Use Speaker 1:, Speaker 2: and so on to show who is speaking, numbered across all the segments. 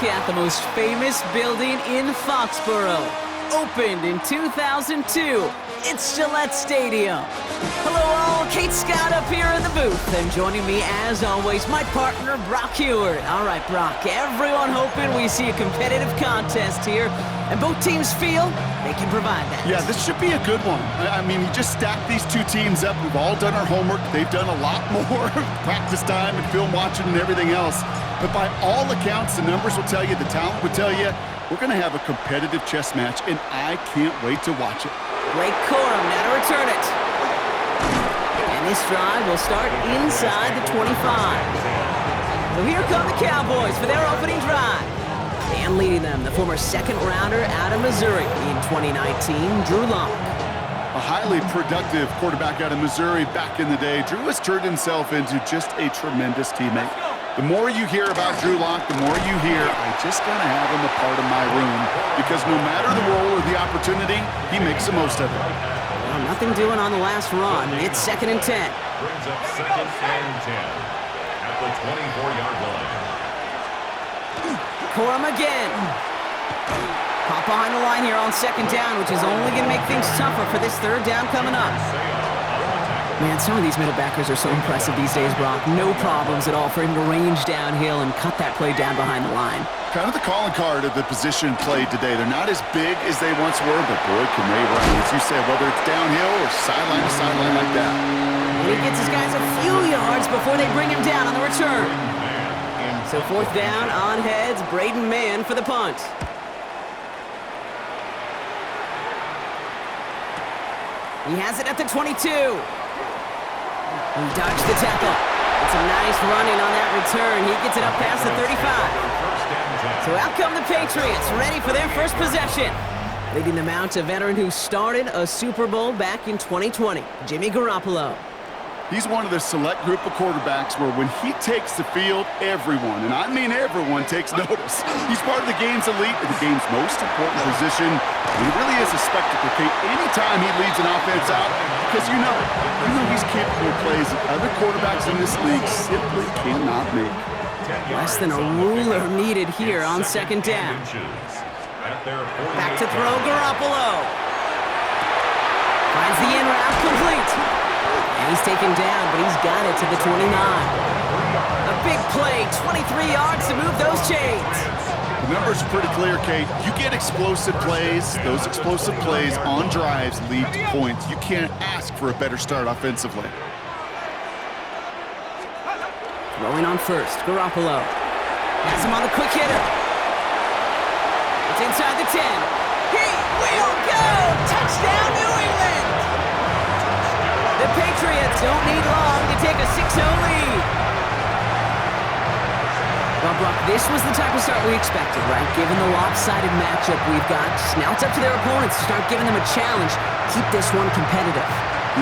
Speaker 1: look at the most famous building in Foxborough. Opened in 2002, it's Gillette Stadium. Hello all, Kate Scott up here in the booth, and joining me as always, my partner Brock Heward. All right, Brock, everyone hoping we see a competitive contest here, and both teams feel they can provide that.
Speaker 2: Yeah, this should be a good one. I mean, you just stack these two teams up. We've all done our homework. They've done a lot more practice time and film watching and everything else. But by all accounts, the numbers will tell you, the talent will tell you, we're going to have a competitive chess match, and I can't wait to watch it.
Speaker 1: Blake Corum now to return it. And this drive will start inside the 25. So here come the Cowboys for their opening drive. And leading them, the former second-rounder out of Missouri in 2019, Drew Lock.
Speaker 2: A highly productive quarterback out of Missouri back in the day. Drew has turned himself into just a tremendous teammate. The more you hear about Drew Lock, the more you hear, I just got to have him a part of my room. Because no matter the role or the opportunity, he makes the most of it.
Speaker 1: Well, nothing doing on the last run. It's 2nd and 10.
Speaker 3: Brings up 2nd and 10 at the 24-yard line.
Speaker 1: Corum again. Pop behind the line here on 2nd down, which is only going to make things tougher for this 3rd down coming up. Man, some of these middle backers are so impressive these days, Brock. No problems at all for him to range downhill and cut that play down behind the line.
Speaker 2: Kind of the calling card of the position played today. They're not as big as they once were, but boy, can they run, as you said, whether it's downhill or sideline to sideline like that.
Speaker 1: And he gets his guys a few yards before they bring him down on the return. So 4th down on heads, Braden Mann for the punt. He has it at the 22. He dodged the tackle. It's a nice running on that return. He gets it up past the 35. So out come the Patriots, ready for their first possession. Leading them out, a veteran who started a Super Bowl back in 2020, Jimmy Garoppolo.
Speaker 2: He's one of the select group of quarterbacks where when he takes the field, everyone, and I mean everyone, takes notice. He's part of the game's elite, the game's most important position. He really is a spectacle, Kate, anytime he leads an offense out, because you know he's capable of plays that other quarterbacks in this league simply cannot make.
Speaker 1: Less than a ruler needed here on 2nd down. Back to throw, Garoppolo. Finds the in route complete. And he's taken down, but he's got it to the 29. A big play, 23 yards to move those chains.
Speaker 2: The numbers are pretty clear, Kate. You get explosive plays. Those explosive plays on drives lead to points. You can't ask for a better start offensively.
Speaker 1: Throwing on first, Garoppolo. Has him on the quick hitter. It's inside the 10. He will go! Touchdown, New England! The Patriots don't need long to take a 6-0 lead. Well, Brock, this was the type of start we expected, right? Given the lopsided matchup we've got, now it's up to their opponents to start giving them a challenge. Keep this one competitive.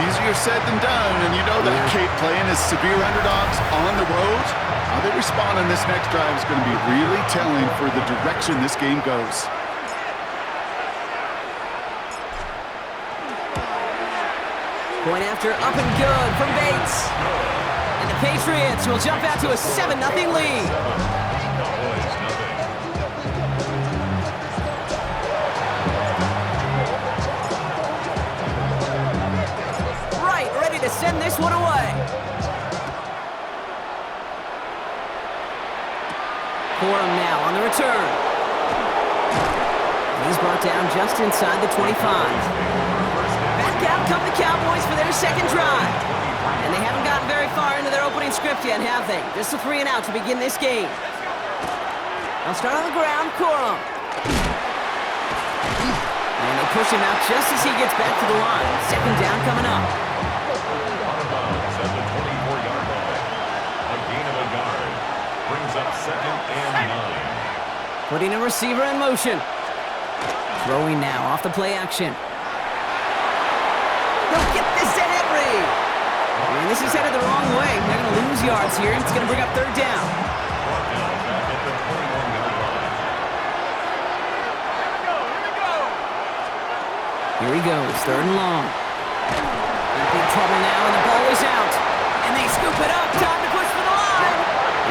Speaker 2: Easier said than done, and you know that, Kate, playing as severe underdogs on the road, how they respond on this next drive is going to be really telling for the direction this game goes.
Speaker 1: Point after up and good from Bates. And the Patriots will jump out to a 7-0 lead. Right, ready to send this one away. Corum now on the return. He's brought down just inside the 25. Back out come the Cowboys for their 2nd drive. And they haven't gotten very far into their opening script yet, have they? Just a 3 and out to begin this game. They'll start on the ground, Corum. And they push him out just as he gets back to the line. 2nd down coming up.
Speaker 3: Out of bounds at the 24-yard line. A gain of a yard. Brings up 2nd and 9.
Speaker 1: Putting a receiver in motion. Throwing now off the play action. They'll get this to Henry. And this is headed the wrong way. They're going to lose yards here. It's going to bring up 3rd down. Here he goes, 3rd and long. In big trouble now, and the ball is out. And they scoop it up. Time to push for the line.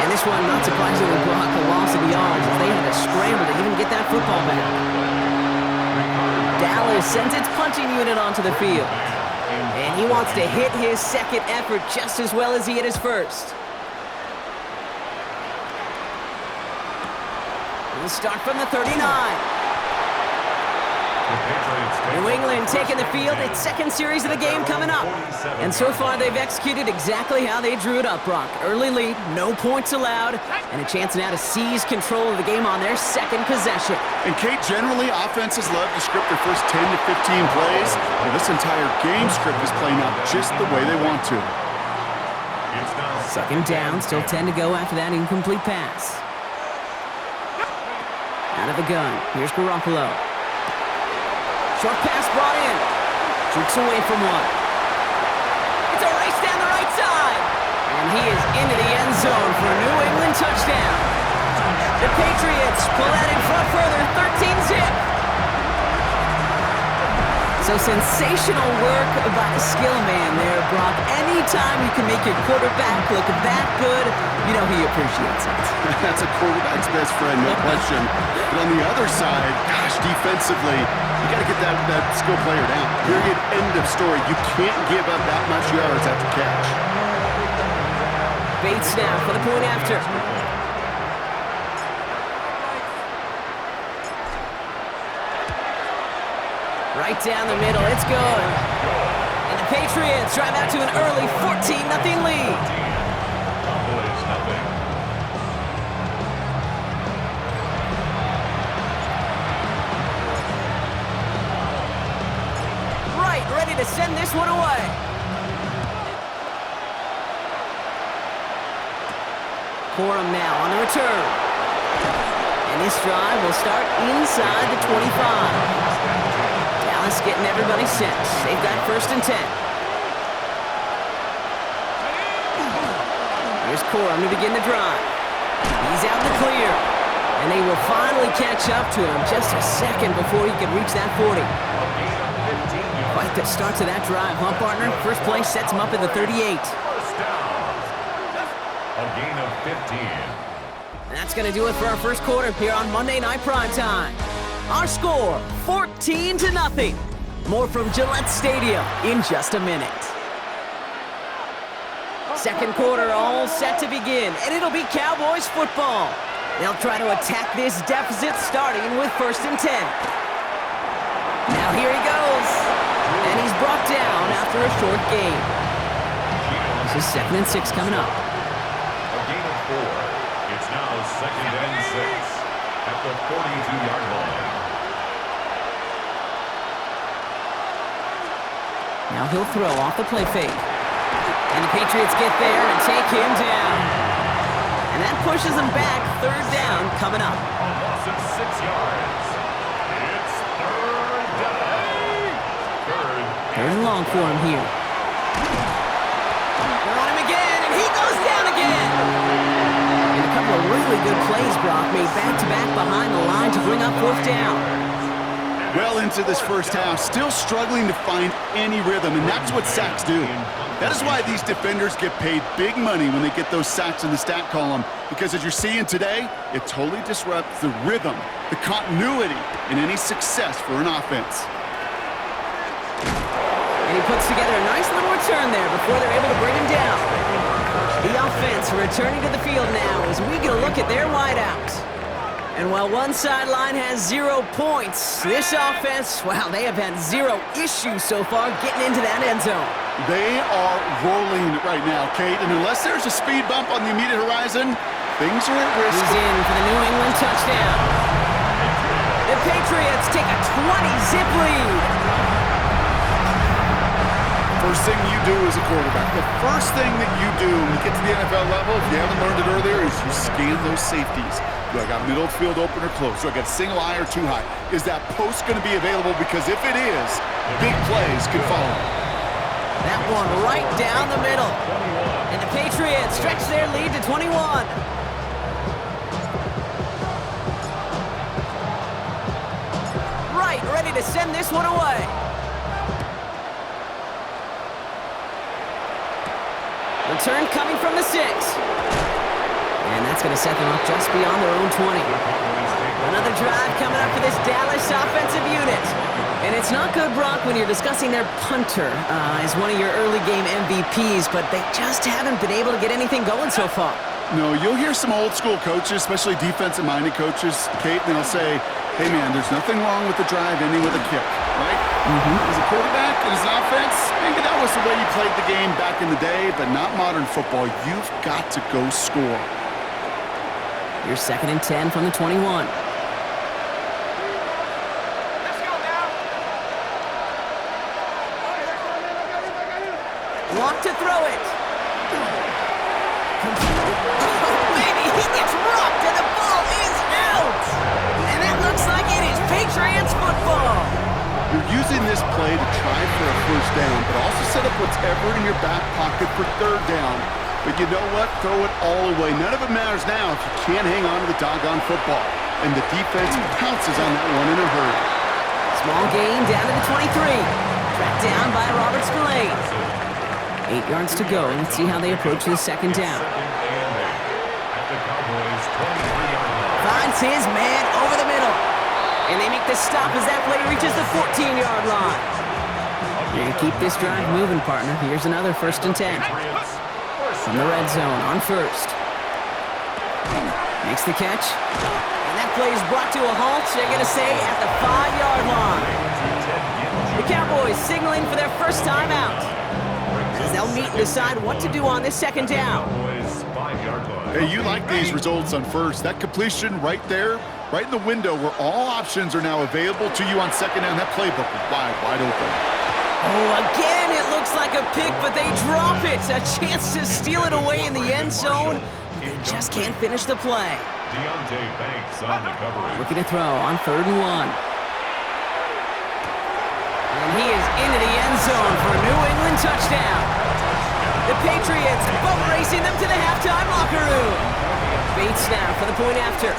Speaker 1: And And this one, not surprisingly, brought a loss of yards as they had to scramble to even get that football back. Dallas sends its punching unit onto the field. And he wants to hit his second effort just as well as he hit his first. We'll start from the 39. New England taking the field. Its second series of the game coming up. And so far, they've executed exactly how they drew it up, Brock. Early lead, no points allowed, and a chance now to seize control of the game on their second possession.
Speaker 2: And, Kate, generally, offenses love to script their first 10 to 15 plays. Well, this entire game script is playing out just the way they want to.
Speaker 1: Second down, still 10 to go after that incomplete pass. Out of the gun, here's Garoppolo. Short pass brought in. Jerks away from one. It's a race down the right side. And he is into the end zone for a New England touchdown. The Patriots pull that in front further, 13-zip. So sensational work by the skill man there, Brock. Anytime you can make your quarterback look that good, you know he appreciates it.
Speaker 2: That's a quarterback's best friend, no question. But on the other side, gosh, defensively, you got to get that skill player down. Period, end of story. You can't give up that much yards after catch.
Speaker 1: Bates now for the point after. Right down the middle, it's good. And the Patriots drive out to an early 14-0 lead. Right, ready to send this one away. Corum now on the return. And this drive will start inside the 25. Dallas getting everybody set. They've got 1st and 10. Here's Corum to begin the drive. He's out in the clear. And they will finally catch up to him just a second before he can reach that 40. Quite the start to that drive, huh, partner? First play sets him up at the 38.
Speaker 3: A gain of 15.
Speaker 1: And that's going to do it for our first quarter here on Monday Night Primetime. Our score, 14-0. More from Gillette Stadium in just a minute. Second quarter all set to begin, and it'll be Cowboys football. They'll try to attack this deficit starting with 1st and 10. Now here he goes, and he's brought down after a short gain. This is 2nd and 6 coming up.
Speaker 3: A gain of 4. It's now 2nd and 6 at the 42-yard line.
Speaker 1: Now he'll throw off the play fake. And the Patriots get there and take him down. And that pushes him back. 3rd down coming up.
Speaker 3: A loss of 6 yards. It's 3rd down.
Speaker 1: 3rd and long for him here. They're on him again, and he goes down again. And a couple of really good plays, Brock, made back-to-back behind the line to bring up 4th down.
Speaker 2: Well into this first half, still struggling to find any rhythm, and that's what sacks do. That is why these defenders get paid big money when they get those sacks in the stat column, because as you're seeing today, it totally disrupts the rhythm, the continuity, and any success for an offense.
Speaker 1: And he puts together a nice little return there before they're able to bring him down. The offense returning to the field now as we get a look at their wideouts. And while one sideline has 0 points, this offense, wow, they have had 0 issues so far getting into that end zone.
Speaker 2: They are rolling right now, Kate, and unless there's a speed bump on the immediate horizon, things are at risk.
Speaker 1: He's in for the New England touchdown. The Patriots take a 20-zip lead.
Speaker 2: First thing you do as a quarterback, the first thing that you do when you get to the NFL level, if you haven't learned it earlier, is you scan those safeties. Do I got middle field open or close? Do I got single high or too high? Is that post going to be available? Because if it is, big plays could follow.
Speaker 1: That one right down the middle. And the Patriots stretch their lead to 21. Right, ready to send this one away. Return coming from the 6. And That's going to set them up just beyond their own 20. Another drive coming up for this Dallas offensive unit. And it's not good, Brock, when you're discussing their punter as one of your early game MVPs, but they just haven't been able to get anything going so far.
Speaker 2: No, you'll hear some old school coaches, especially defensive-minded coaches, Kate, and they'll say, hey, man, there's nothing wrong with the drive ending with a kick, right? As a quarterback and as an offense, maybe that was the way you played the game back in the day, but not modern football. You've got to go score.
Speaker 1: Here's 2nd and 10 from the 21. Want to throw it. Oh, baby, he gets rocked and the ball is out. And it looks like it is Patriots football.
Speaker 2: You're using this play to try for a first down, but also set up whatever in your back pocket for 3rd down. But you know what? Throw it all away. None of it matters now if you can't hang on to the doggone football. And the defense pounces on that one in a hurry.
Speaker 1: Small gain down to the 23. Tracked down by Robert Spillane. 8 yards to go. Let's see how they approach the 2nd down. Finds his man over the middle. And they make the stop as that play reaches the 14-yard line. You're going to keep this drive moving, partner. Here's another 1st and 10. From the red zone on 1st. Makes the catch. And that play is brought to a halt, they're going to say, at the 5-yard line. The Cowboys signaling for their first time out. They'll meet and decide what to do on this 2nd down.
Speaker 2: Hey, you like these results on 1st. That completion right there, right in the window where all options are now available to you on 2nd down. That playbook is wide open.
Speaker 1: Oh, again, it looks like a pick, but they drop it. A chance to steal it away in the end zone. They just can't finish the play. Looking to throw on 3rd and 1. And he is into the end zone for a New England touchdown. The Patriots boat racing them to the halftime locker room. Bates now for the point after.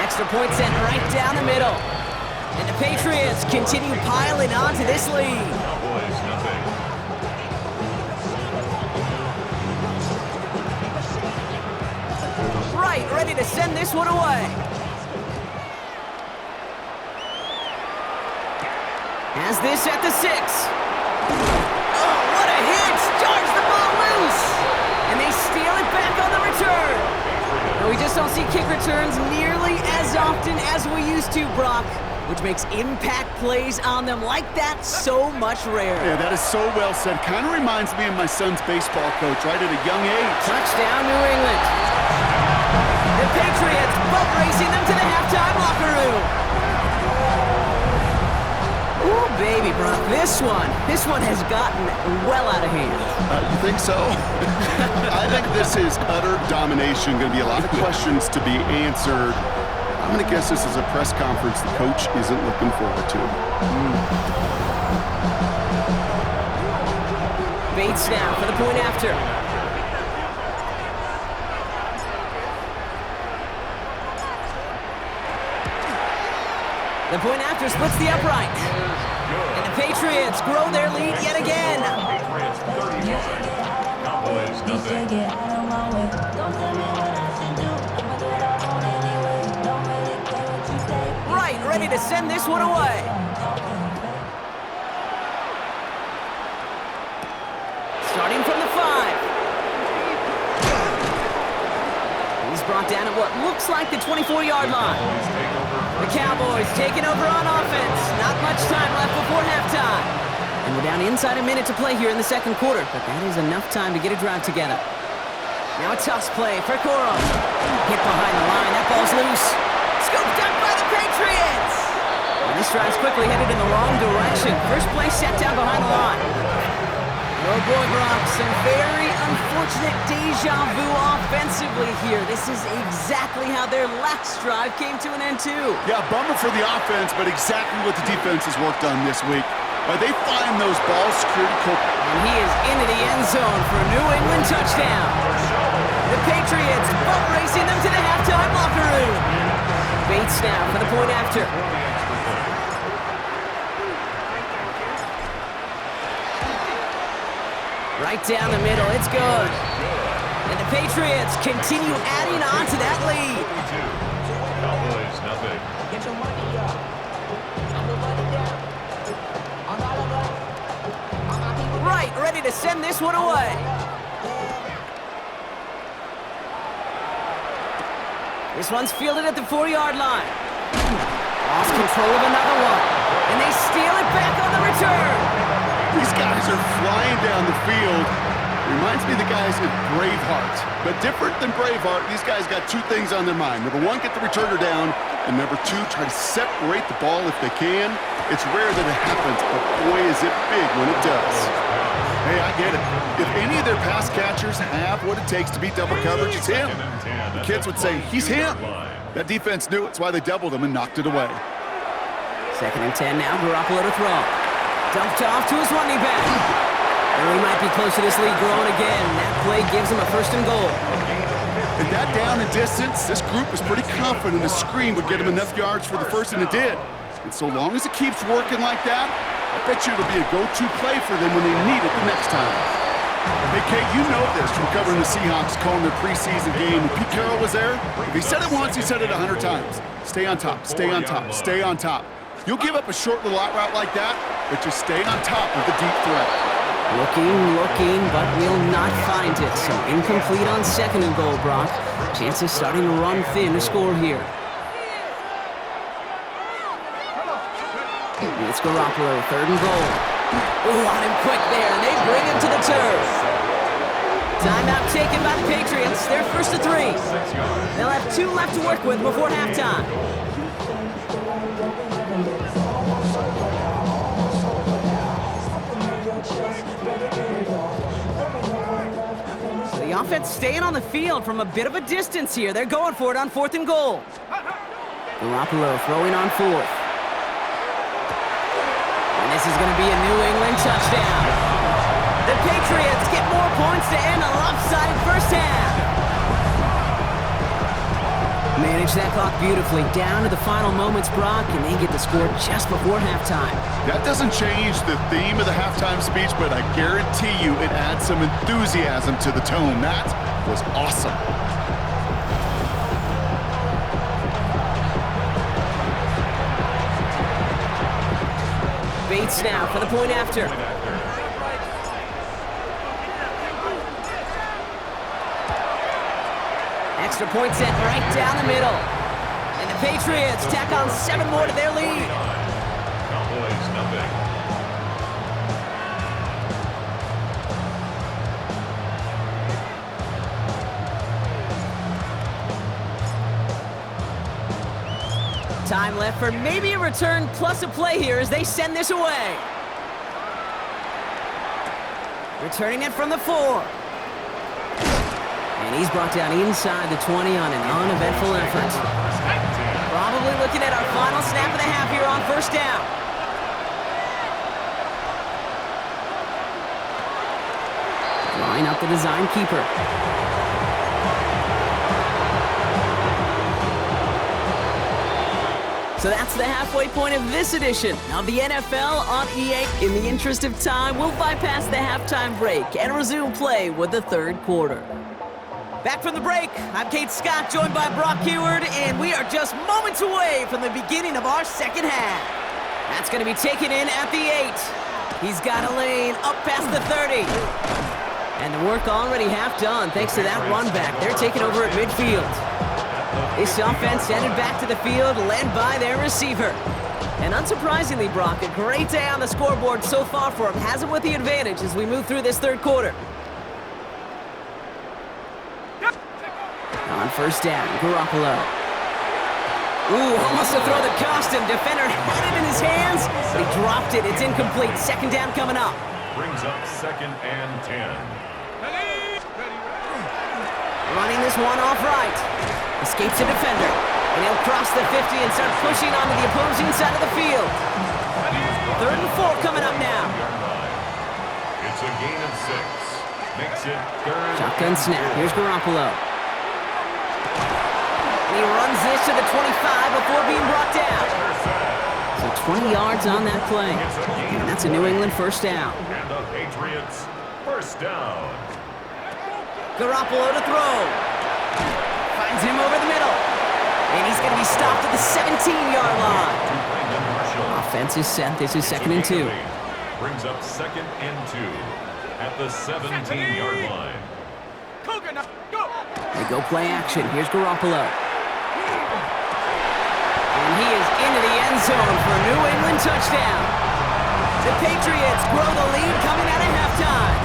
Speaker 1: Extra point sent right down the middle. And the Patriots continue piling on to this lead. Right, ready to send this one away. Has this at the 6. Oh, what a hit! Charge the ball loose! And they steal it back on the return. Now, we just don't see kick returns nearly as often as we used to, Brock, which makes impact plays on them like that so much rarer.
Speaker 2: Yeah, that is so well said. Kind of reminds me of my son's baseball coach, right at a young age.
Speaker 1: Touchdown, New England. The Patriots boat racing them to the halftime locker room. Ooh, baby, Brock, this one has gotten well out of hand.
Speaker 2: You think so? I think this is utter domination. Going to be a lot of questions to be answered. I'm going to guess this is a press conference the coach isn't looking forward to.
Speaker 1: Bates now for the point after. The point after splits the upright. And the Patriots grow their lead yet again. Right, ready to send this one away. Starting from the 5. He's brought down at what looks like the 24-yard line. The Cowboys taking over on offense. Not much time left before halftime. And we're down inside a minute to play here in the 2nd quarter, but that is enough time to get a drive together. Now a toss play for Coro. Hit behind the line. That ball's loose. Scooped up by the Patriots. And this drive's quickly headed in the wrong direction. First play set down behind the line. Oh boy, Brock, some very unfortunate deja vu offensively here. This is exactly how their last drive came to an end too.
Speaker 2: Yeah, bummer for the offense, but exactly what the defense has worked on this week. They find those ball security.
Speaker 1: And he is into the end zone for a New England touchdown. The Patriots boat racing them to the halftime locker room. Bates now for the point after. Right right down the middle. It's good. And the Patriots continue adding on to that lead.
Speaker 3: Cowboys, nothing.
Speaker 4: Get your money up. I'm the money down. I'm all over. I'm my people.
Speaker 1: Right, ready to send this one away. This one's fielded at the 4-yard line. Lost control of another one. And they steal it back on the return.
Speaker 2: These guys are flying down the field. Reminds me of the guys at Braveheart. But different than Braveheart, these guys got two things on their mind. Number one, get the returner down. And number two, try to separate the ball if they can. It's rare that it happens, but boy, is it big when it does. Hey, I get it. If any of their pass catchers have what it takes to beat double coverage, it's him. The kids would say, he's him. That defense knew it's why they doubled him and knocked it away.
Speaker 1: 2nd and 10 now, Garoppolo to throw. Dumped off to his running back. And we might be close to this lead growing again. That play gives him a 1st and goal.
Speaker 2: And that down and distance, this group was pretty confident the screen would get him enough yards for the first, and it did. And so long as it keeps working like that, I bet you it'll be a go-to play for them when they need it the next time. Hey, Kate, you know this from covering the Seahawks, calling their preseason game. When Pete Carroll was there, if he said it once, he said it 100 times. Stay on top, stay on top, stay on top. You'll give up a short little out route like that, but just stay on top with the deep threat.
Speaker 1: Looking, but will not find it. So incomplete on 2nd and goal, Brock. Chances starting to run thin to score here. It's Garoppolo, 3rd and goal. Ooh, on him quick there, and they bring him to the turf. Timeout taken by the Patriots. They're 1st to 3. They'll have 2 left to work with before halftime. So the offense staying on the field from a bit of a distance here. They're going for it on 4th and goal. Garoppolo throwing on 4th. And this is going to be a New England touchdown. The Patriots get more points to end a lopsided first half. Manage that clock beautifully down to the final moments, Brock, and they get the score just before halftime.
Speaker 2: That doesn't change the theme of the halftime speech, but I guarantee you it adds some enthusiasm to the tone. That was awesome.
Speaker 1: Bates now for the point after. Extra point set right down the middle. And the Patriots tack on 7 more to their lead.
Speaker 3: Cowboys, nothing.
Speaker 1: Time left for maybe a return plus a play here as they send this away. Returning it from the 4. And he's brought down inside the 20 on an uneventful effort. Probably looking at our final snap of the half here on 1st down. Line up the design keeper. So that's the halfway point of this edition of the NFL on EA. In the interest of time, we'll bypass the halftime break and resume play with the 3rd quarter. Back from the break, I'm Kate Scott, joined by Brock Heward, and we are just moments away from the beginning of our 2nd half. That's going to be taken in at the 8. He's got a lane up past the 30. And the work already half done thanks to that run back. They're taking over at midfield. This offense headed back to the field, led by their receiver. And unsurprisingly, Brock, a great day on the scoreboard so far for him. Has him with the advantage as we move through this 3rd quarter. On 1st down, Garoppolo. Ooh, almost to throw the costume. Defender had it in his hands, but he dropped it. It's incomplete. 2nd down coming up.
Speaker 3: Brings up 2nd and 10.
Speaker 1: Running this one off right. Escapes a defender. And he'll cross the 50 and start pushing onto the opposing side of the field. 3rd and 4 coming up now.
Speaker 3: It's a gain of 6. Makes it 3rd.
Speaker 1: Shotgun snap. Here's Garoppolo. And he runs this to the 25 before being brought down. So 20 yards on that play. And that's a New England 1st down.
Speaker 3: And the Patriots First down.
Speaker 1: Garoppolo to throw. Finds him over the middle. And he's going to be stopped at the 17-yard line. Offense is set. This is 2nd and 2.
Speaker 3: Brings up 2nd and 2 at the 17-yard line.
Speaker 1: They go play action. Here's Garoppolo. And he is into the end zone for a New England touchdown. The Patriots grow the lead coming out of halftime.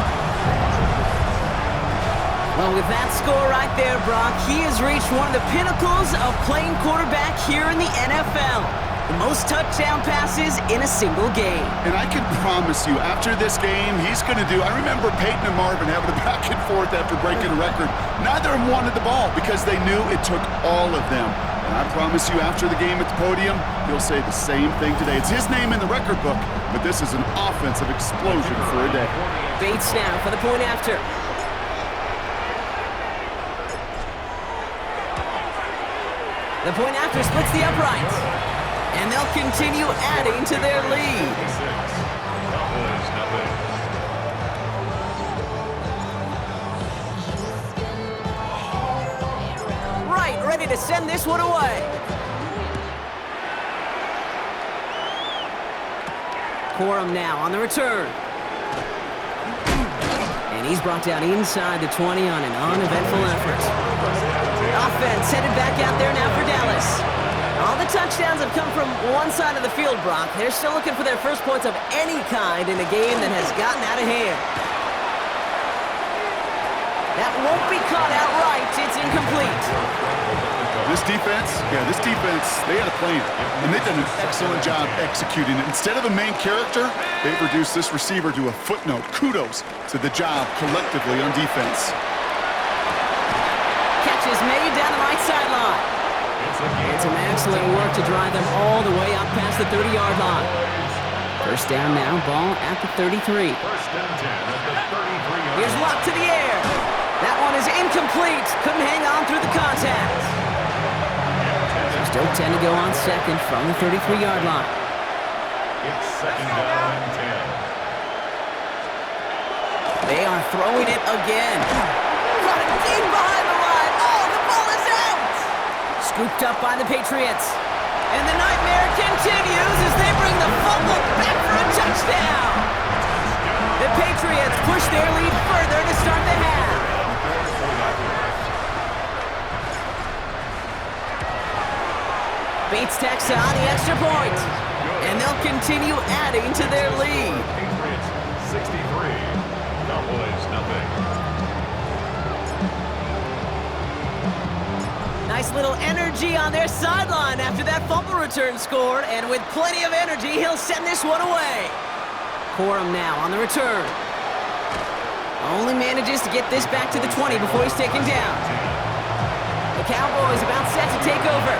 Speaker 1: Well, with that score right there, Brock, he has reached one of the pinnacles of playing quarterback here in the NFL. The most touchdown passes in a single game.
Speaker 2: And I can promise you, after this game, he's going to do... I remember Peyton and Marvin having a back and forth after breaking a record. Neither of them wanted the ball because they knew it took all of them. And I promise you, after the game at the podium, he'll say the same thing today. It's his name in the record book, but this is an offensive explosion for a day.
Speaker 1: Bates now for the point after. The point after splits the uprights. And they'll continue adding to their lead.
Speaker 3: Cowboys nothing.
Speaker 1: Right, ready to send this one away. Corum now on the return. And he's brought down inside the 20 on an uneventful effort. Offense headed back out there now for Dallas. All the touchdowns have come from one side of the field, Brock. They're still looking for their first points of any kind in a game that has gotten out of hand. That won't be caught outright. It's incomplete.
Speaker 2: This defense, they had a plan. And they've done an excellent job executing it. Instead of a main character, they've reduced this receiver to a footnote. Kudos to the job collectively on defense.
Speaker 1: Catch is made down the right sideline. And some excellent work to drive them all the way up past the 30-yard line. First down now, ball at the 33.
Speaker 3: First and 10 at the 33-yard.
Speaker 1: Here's Luck to the air. That one is incomplete. Couldn't hang on through the contact. Still 10 to go on second from the 33-yard line.
Speaker 3: It's 2nd down and 10.
Speaker 1: They are throwing it again. Running deep behind the line. Oh, the ball is out. Scooped up by the Patriots. And the nightmare continues as they bring the fumble back for a touchdown. The Patriots push their lead further to start the half. Bates tacks on the extra point. And they'll continue adding to their lead.
Speaker 3: Patriots 63. Cowboys nothing.
Speaker 1: Nice little energy on their sideline after that fumble return scored, and with plenty of energy, he'll send this one away. Corum now on the return. Only manages to get this back to the 20 before he's taken down. The Cowboys about set to take over,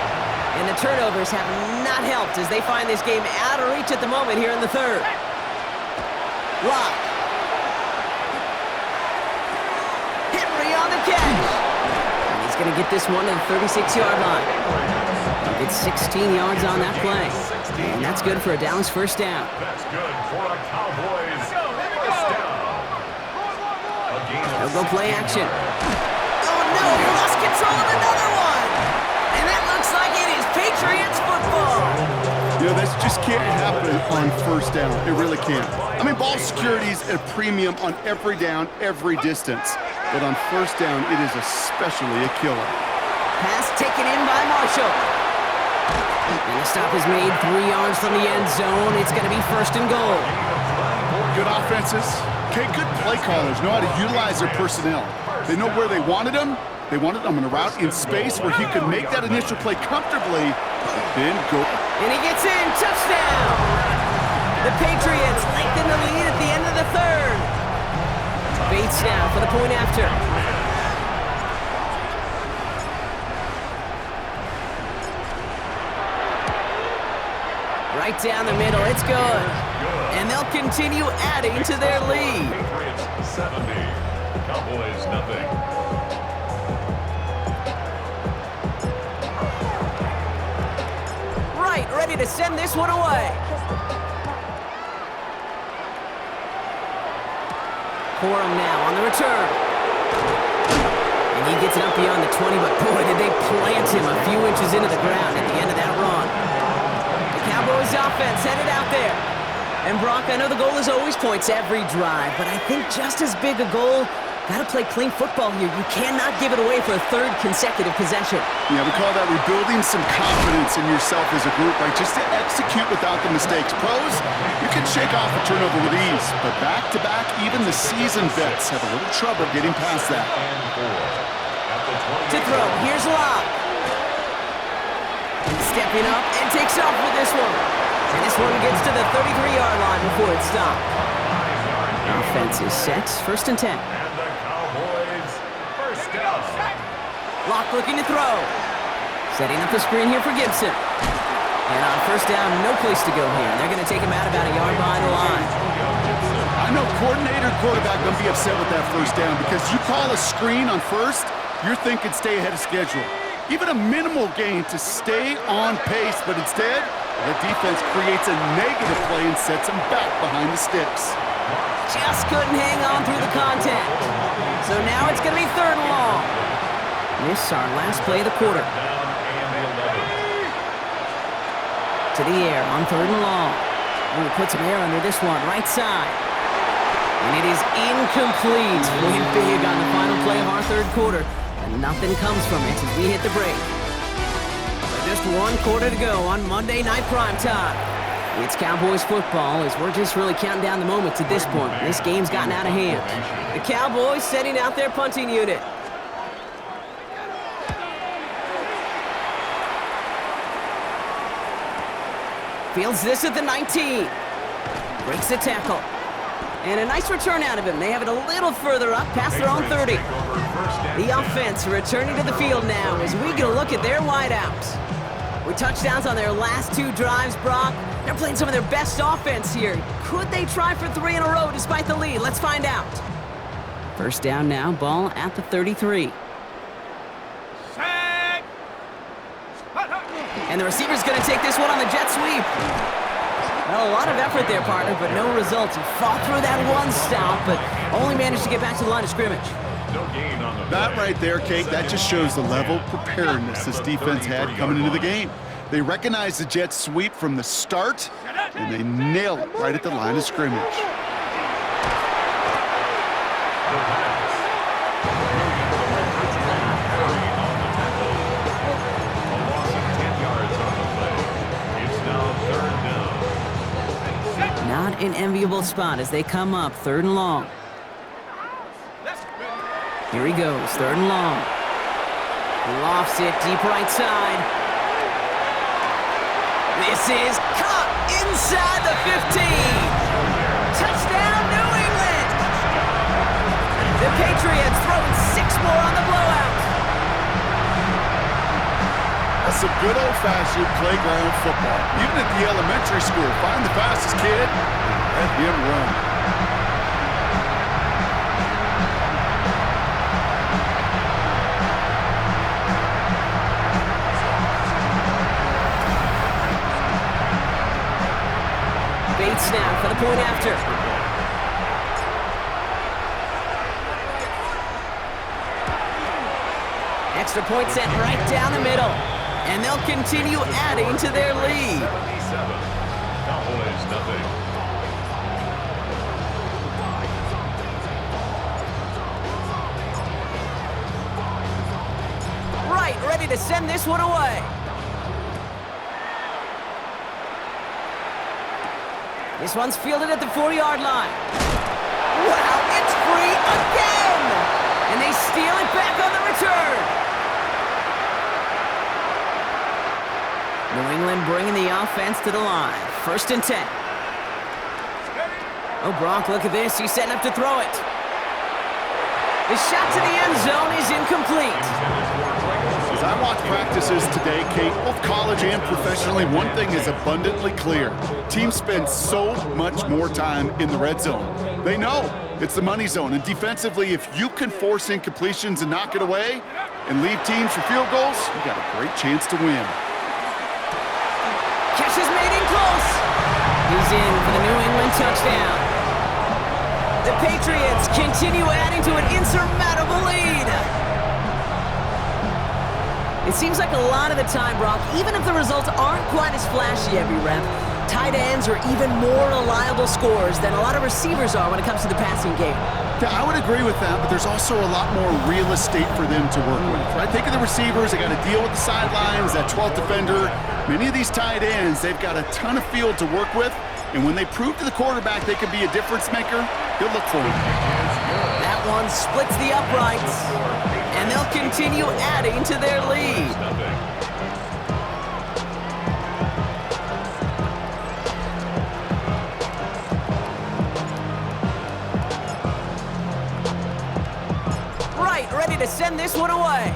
Speaker 1: and the turnovers have not helped as they find this game out of reach at the moment here in the third. Lock. Henry on the catch. Going to get this one to the 36-yard line. It's 16 yards on that play. And that's good for a Dallas first down.
Speaker 3: That's good for a Cowboys first down.
Speaker 1: They'll go play action. Oh, no, he lost control of another one. And that looks like it is Patriots football.
Speaker 2: You know, this just can't happen on first down. It really can't. I mean, ball security is a premium on every down, every distance. But on first down, it is especially a killer.
Speaker 1: Pass taken in by Marshall. And the stop is made 3 yards from the end zone. It's going to be first and goal.
Speaker 2: Good offenses. Okay, good play callers know how to utilize their personnel. They know where they wanted them. They wanted them in a route in space where he could make that initial play comfortably, then go.
Speaker 1: And he gets in. Touchdown. The Patriots lengthen the lead at the end of the third. Bates now for the point after. Right down the middle, it's good. And they'll continue adding to their lead.
Speaker 3: Patriots 70, Cowboys nothing.
Speaker 1: Right, ready to send this one away. for him now on the return. And he gets it up beyond the 20, but boy, did they plant him a few inches into the ground at the end of that run. The Cowboys offense headed out there. And Brock, I know the goal is always points every drive, but I think just as big a goal, got to play clean football here. You cannot give it away for a third consecutive possession.
Speaker 2: Yeah, we call that rebuilding some confidence in yourself as a group, right? Just to execute without the mistakes. Pros, you can shake off a turnover with ease, but back-to-back, even the seasoned vets have a little trouble getting past that.
Speaker 1: To throw, here's Locke. Stepping up and takes off with this one. And this one gets to the 33-yard line before it's stopped. Offense is set, 1st and 10.
Speaker 3: And the Cowboys first down.
Speaker 1: Locke looking to throw. Setting up the screen here for Gibson. And on 1st down, no place to go here. They're going to take him out about a yard behind the line.
Speaker 2: I know coordinator and quarterback going to be upset with that 1st down because you call a screen on 1st, you're thinking stay ahead of schedule. Even a minimal gain to stay on pace, but instead, the defense creates a negative play and sets him back behind the sticks.
Speaker 1: Just couldn't hang on through the contact. So now it's going to be 3rd and long. This is our last play of the quarter. To the air on 3rd and long. And we put some air under this one, right side. And it is incomplete. Went big on the final play of our 3rd quarter. And nothing comes from it as we hit the break. So just 1 quarter to go on Monday Night Primetime. It's Cowboys football as we're just really counting down the moments at this point. This game's gotten out of hand. The Cowboys setting out their punting unit. Fields this at the 19. Breaks the tackle. And a nice return out of him. They have it a little further up past their own 30. The offense returning to the field now as we get a look at their wideouts. With touchdowns on their last 2 drives, Brock, they're playing some of their best offense here. Could they try for 3 in a row despite the lead? Let's find out. 1st down now, ball at the 33. And the receiver's going to take this one on the jet sweep. Well, a lot of effort there, partner, but no results. He fought through that one stop, but only managed to get back to the line of scrimmage.
Speaker 2: That right there, Kate, that just shows the level of preparedness this defense had coming into the game. They recognized the jet sweep from the start, and they nail it right at the line of scrimmage.
Speaker 1: Not an enviable spot as they come up 3rd and long. Here he goes, 3rd and long. He lofts it deep right side. This is caught inside the 15. Touchdown, New England. The Patriots throwing 6 more on the blowout.
Speaker 2: That's some good old-fashioned playground football. Even at the elementary school, find the fastest kid and let him run.
Speaker 1: Bates now for the point after. Extra point sent right down the middle. And they'll continue adding to their lead.
Speaker 3: Cowboys, nothing.
Speaker 1: Right, ready to send this one away. This one's fielded at the 4-yard line. Wow, it's free again! And they steal it back on the return. New England bringing the offense to the line. 1st and 10. Oh, Brock, look at this. He's setting up to throw it. The shot to the end zone is incomplete.
Speaker 2: As I watch practices today, Kate, both college and professionally, one thing is abundantly clear. Teams spend so much more time in the red zone. They know it's the money zone, and defensively, if you can force incompletions and knock it away and leave teams for field goals, you got a great chance to win.
Speaker 1: Catch is made in close. He's in for the New England touchdown. The Patriots continue adding to an insurmountable lead. It seems like a lot of the time, Brock, even if the results aren't quite as flashy every rep, tight ends are even more reliable scorers than a lot of receivers are when it comes to the passing game.
Speaker 2: Yeah, I would agree with that, but there's also a lot more real estate for them to work with, right? Think of the receivers. They got to deal with the sidelines, that 12th defender. Many of these tight ends, they've got a ton of field to work with, and when they prove to the quarterback they can be a difference maker, he'll look for him.
Speaker 1: That one splits the uprights, and they'll continue adding to their lead. Ready to send this one away.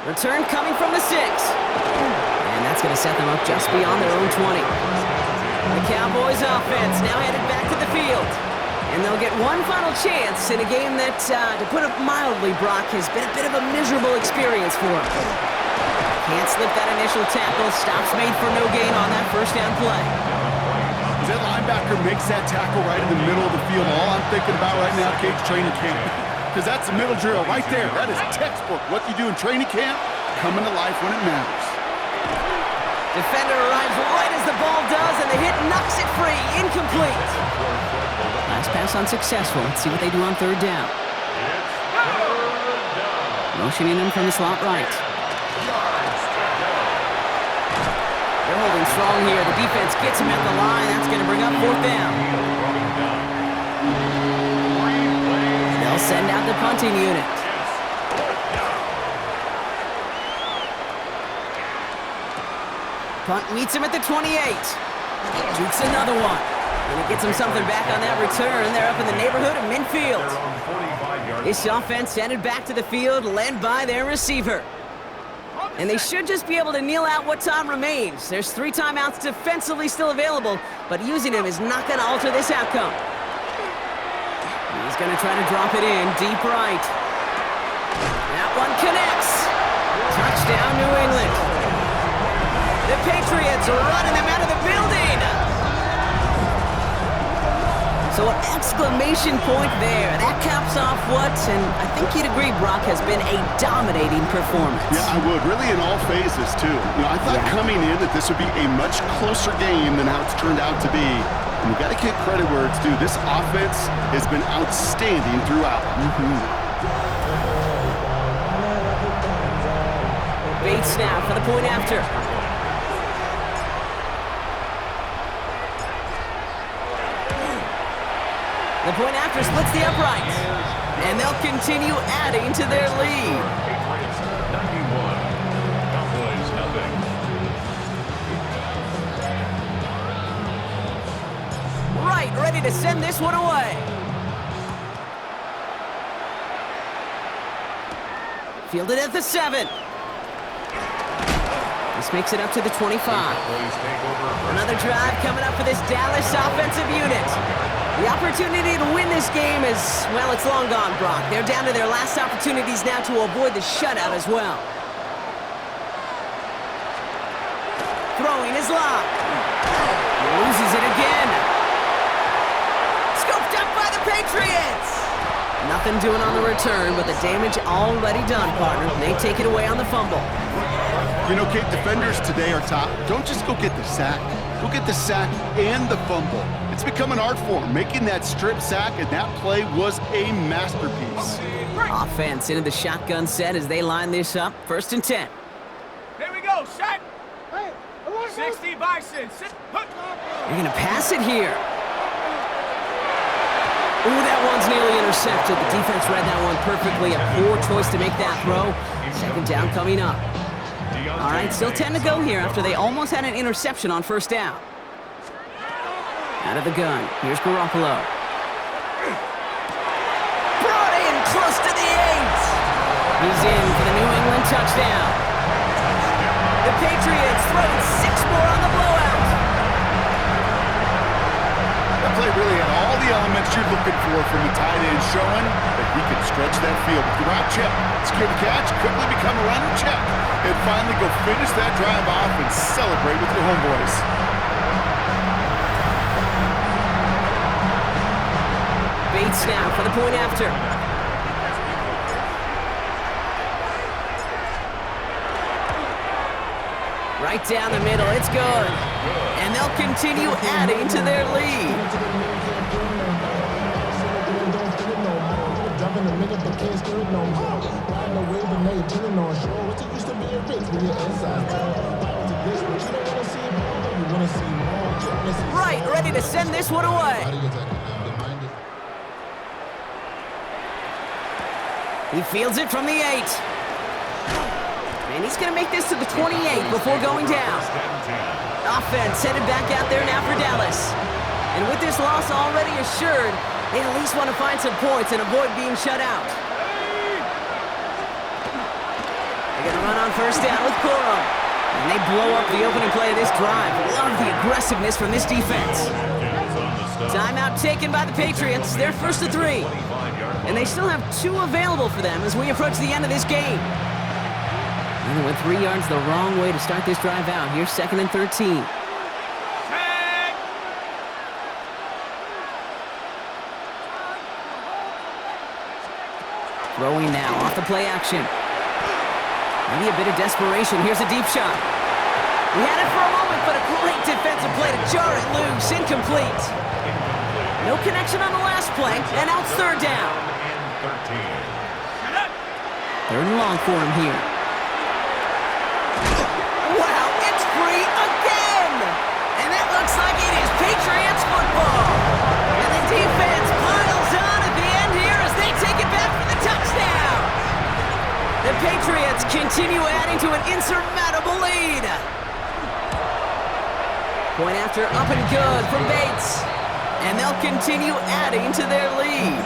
Speaker 1: Return coming from the 6. And that's going to set them up just beyond their own 20. The Cowboys offense now headed back to the field. And they'll get one final chance in a game that, to put it mildly, Brock, has been a bit of a miserable experience for them. Can't slip that initial tackle. Stops made for no gain on that first down play.
Speaker 2: That linebacker makes that tackle right in the middle of the field. All I'm thinking about right now, Cage, training camp. Because that's the middle drill right there. That is textbook. What you do in training camp, coming to life when it matters.
Speaker 1: Defender arrives right as the ball does, and the hit knocks it free. Incomplete. Last pass unsuccessful. Let's see what they do on third down. Motioning him from the slot right. They're holding strong here. The defense gets him at the line. That's going to bring up fourth down. They'll send out the punting unit. Punt meets him at the 28. Jukes another one. And it gets him something back on that return. They're up in the neighborhood of midfield. This offense headed back to the field, led by their receiver. And they should just be able to kneel out what time remains. There's 3 timeouts defensively still available, but using them is not going to alter this outcome. He's going to try to drop it in deep right. That one connects. Touchdown, New England. The Patriots are running them out of the building. So an exclamation point there. That caps off what, and I think you'd agree, Brock, has been a dominating performance.
Speaker 2: Yeah, I would. Really in all phases, too. You know, I thought coming in that this would be a much closer game than how it's turned out to be. And you got to give credit where it's due. This offense has been outstanding throughout.
Speaker 1: Bates now for the point after. The point after splits the upright. And they'll continue adding to their lead.
Speaker 3: Patriots 91, Cowboys nothing.
Speaker 1: Right, ready to send this one away. Fielded at the 7. This makes it up to the 25. Another drive coming up for this Dallas offensive unit. The opportunity to win this game is, well, it's long gone, Brock. They're down to their last opportunities now to avoid the shutout as well. Throwing his lock. Loses it again. Scooped up by the Patriots. Nothing doing on the return, but the damage already done, partner. They take it away on the fumble.
Speaker 2: You know, Kate, defenders today are top. Don't just go get the sack. Go get the sack and the fumble. It's become an art form. Making that strip sack and that play was a masterpiece.
Speaker 1: Offense into the shotgun set as they line this up. 1st and 10.
Speaker 5: Here we go, set. 60 Bison, sit, put.
Speaker 1: They're going to pass it here. Ooh, that one's nearly intercepted. The defense read that one perfectly. A poor choice to make that throw. 2nd down coming up. All right, still 10 to go here after they almost had an interception on 1st down. Out of the gun. Here's Garoppolo. Brought in close to the 8. He's in for the New England touchdown. The Patriots throwing 6 more on the blowout.
Speaker 2: That play really had all the elements you're looking for from the tight end, showing that he can stretch that field with the route check, secure the catch, quickly become a runner check, and finally go finish that drive off and celebrate with your homeboys.
Speaker 1: Bates now for the point after. Right down the middle, it's good. And they'll continue adding to their lead. Right, ready to send this one away. He fields it from the 8. And he's going to make this to the 28 before going down. Offense headed back out there now for Dallas. And with this loss already assured, they at least want to find some points and avoid being shut out. They're going to run on first down with Corum. And they blow up the opening play of this drive. Love the aggressiveness from this defense. Timeout taken by the Patriots. They're first to 3. And they still have 2 available for them as we approach the end of this game. And with 3 yards the wrong way to start this drive out. Here's 2nd and 13. Throwing now off the play action. Maybe a bit of desperation. Here's a deep shot. We had it for a moment, but a great defensive play to jar it loose. Incomplete. No connection on the last play, and now it's 3rd down. 3rd and long for him here. Wow, it's free again! And that looks like it is Patriots football. And the defense piles on at the end here as they take it back for the touchdown. The Patriots continue adding to an insurmountable lead. Point after up and good from Bates. And they'll continue adding to their lead.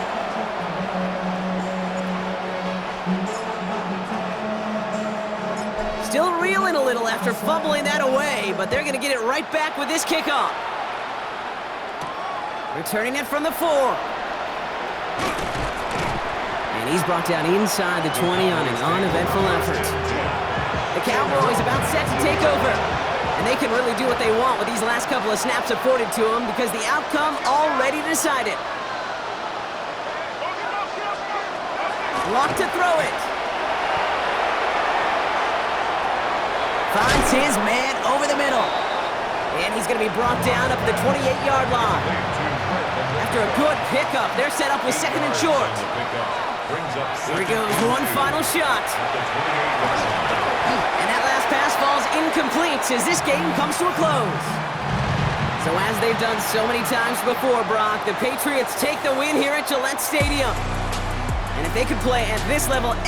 Speaker 1: Still reeling a little after fumbling that away, but they're going to get it right back with this kickoff. Returning it from the 4. And he's brought down inside the 20 on an uneventful effort. The Cowboys about set to take over. And they can really do what they want with these last couple of snaps afforded to them because the outcome already decided. Lock to throw it. Finds his man over the middle. And he's going to be brought down up the 28-yard line. After a good pickup, they're set up with 2nd and short. Here he goes, one final shot. And that last pass falls incomplete as this game comes to a close. So as they've done so many times before, Brock, the Patriots take the win here at Gillette Stadium. And if they could play at this level